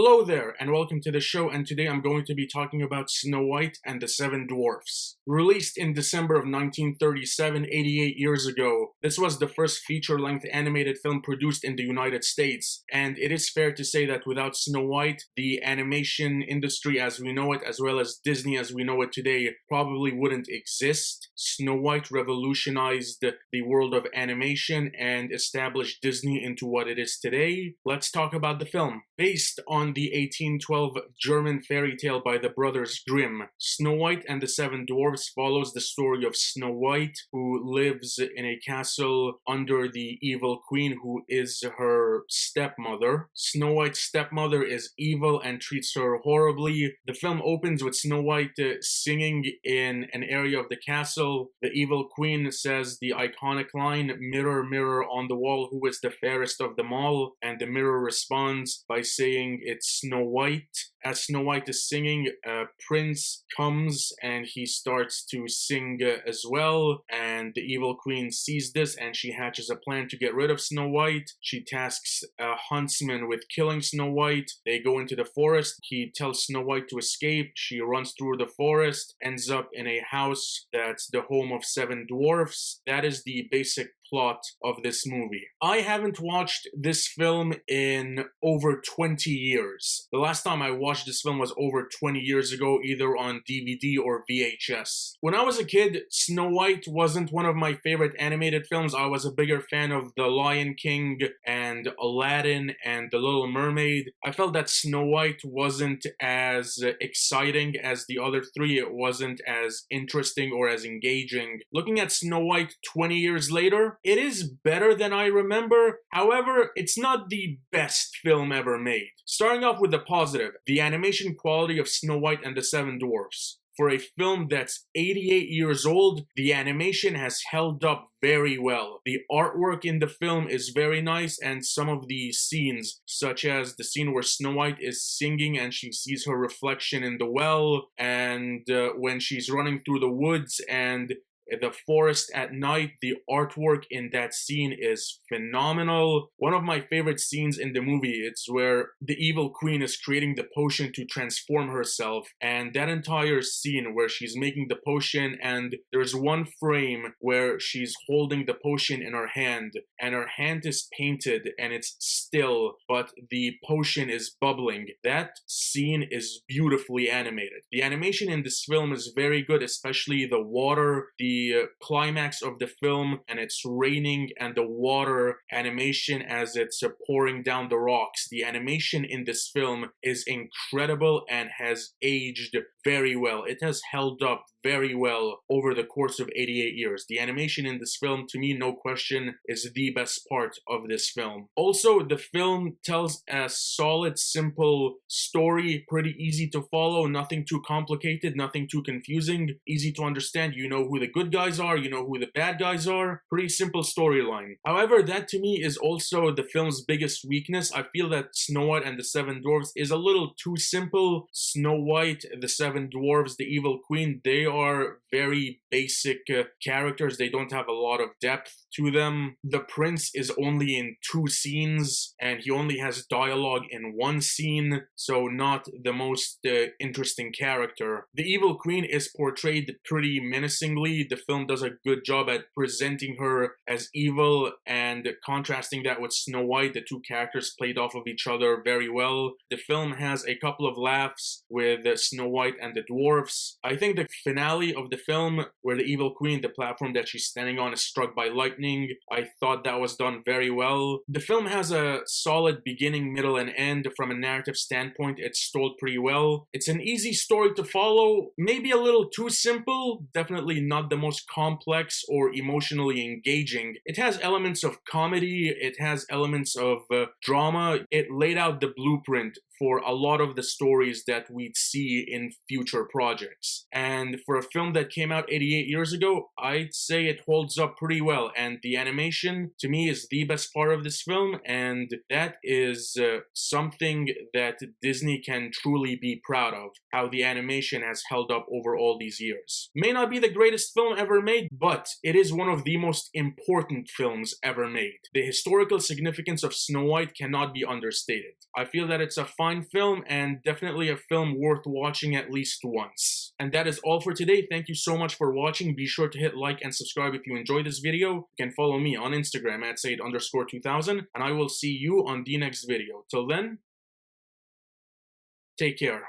Hello there, and welcome to the show, and today I'm going to be talking about Snow White and the Seven Dwarfs. Released in December of 1937, 88 years ago, this was the first feature-length animated film produced in the United States, and it is fair to say that without Snow White, the animation industry as we know it, as well as Disney as we know it today, probably wouldn't exist. Snow White revolutionized the world of animation and established Disney into what it is today. Let's talk about the film. Based on the 1812 German fairy tale by the brothers Grimm, Snow White and the Seven Dwarfs follows the story of Snow White, who lives in a castle under the evil queen who is her stepmother. Snow White's stepmother is evil and treats her horribly. The film opens with Snow White singing in an area of the castle. The evil queen says the iconic line, "Mirror, mirror on the wall, who is the fairest of them all?" And the mirror responds by saying it's Snow White. As Snow White is singing, a prince comes and he starts to sing as well, and the evil queen sees this and she hatches a plan to get rid of Snow White. She tasks a huntsman with killing Snow White. They go into the forest. He tells Snow White to escape. She runs through the forest, ends up in a house that's the home of seven dwarfs. That is the basic plot of this movie. I haven't watched this film in over 20 years. The last time I watched this film was over 20 years ago, either on DVD or VHS. When I was a kid, Snow White wasn't one of my favorite animated films. I was a bigger fan of The Lion King and Aladdin and The Little Mermaid. I felt that Snow White wasn't as exciting as the other three. It wasn't as interesting or as engaging. Looking at Snow White 20 years later, it is better than I remember. However, it's not the best film ever made. Starting off with the positive, the animation quality of Snow White and the Seven Dwarfs. For a film that's 88 years old, the animation has held up very well. The artwork in the film is very nice, and some of the scenes, such as the scene where Snow White is singing and she sees her reflection in the well, and when she's running through the woods and the forest at night, the artwork in that scene is phenomenal. One of my favorite scenes in the movie is where the evil queen is creating the potion to transform herself, and that entire scene where she's making the potion, and there's one frame where she's holding the potion in her hand, and her hand is painted and it's still, but the potion is bubbling. That scene is beautifully animated. The animation in this film is very good, especially the water, the climax of the film, and it's raining, and the water animation as it's pouring down the rocks. The animation in this film is incredible and has aged very well. It has held up very well over the course of 88 years. The animation in this film, to me, no question, is the best part of this film. Also, the film tells a solid, simple story, pretty easy to follow, nothing too complicated, nothing too confusing, easy to understand. You know who the good guys are, you know who the bad guys are. Pretty simple storyline. However, that to me is also the film's biggest weakness. I feel that Snow White and the Seven Dwarfs is a little too simple. Snow White, the Seven Dwarfs, the evil queen, they are very basic characters. They don't have a lot of depth to them. The prince is only in 2 scenes, and he only has dialogue in 1 scene, so not the most interesting character. The evil queen is portrayed pretty menacingly. The film does a good job at presenting her as evil and contrasting that with Snow White. The 2 characters played off of each other very well. The film has a couple of laughs with Snow White and the dwarfs. I think the finale of the film, where the evil queen, the platform that she's standing on, is struck by lightning, I thought that was done very well. The film has a solid beginning, middle, and end. From a narrative standpoint, it's told pretty well. It's an easy story to follow, maybe a little too simple, definitely not the most complex or emotionally engaging. It has elements of comedy, it has elements of drama. It laid out the blueprint for a lot of the stories that we'd see in future projects. And for a film that came out 88 years ago, I'd say it holds up pretty well. And the animation, to me, is the best part of this film, and that is something that Disney can truly be proud of, how the animation has held up over all these years. May not be the greatest film ever made, but it is one of the most important films ever made. The historical significance of Snow White cannot be understated. I feel that it's a fine fine film and definitely a film worth watching at least once. And that is all for today. Thank you so much for watching. Be sure to hit like and subscribe if you enjoyed this video. You can follow me on Instagram at Said_2000, and I will see you on the next video. Till then, take care.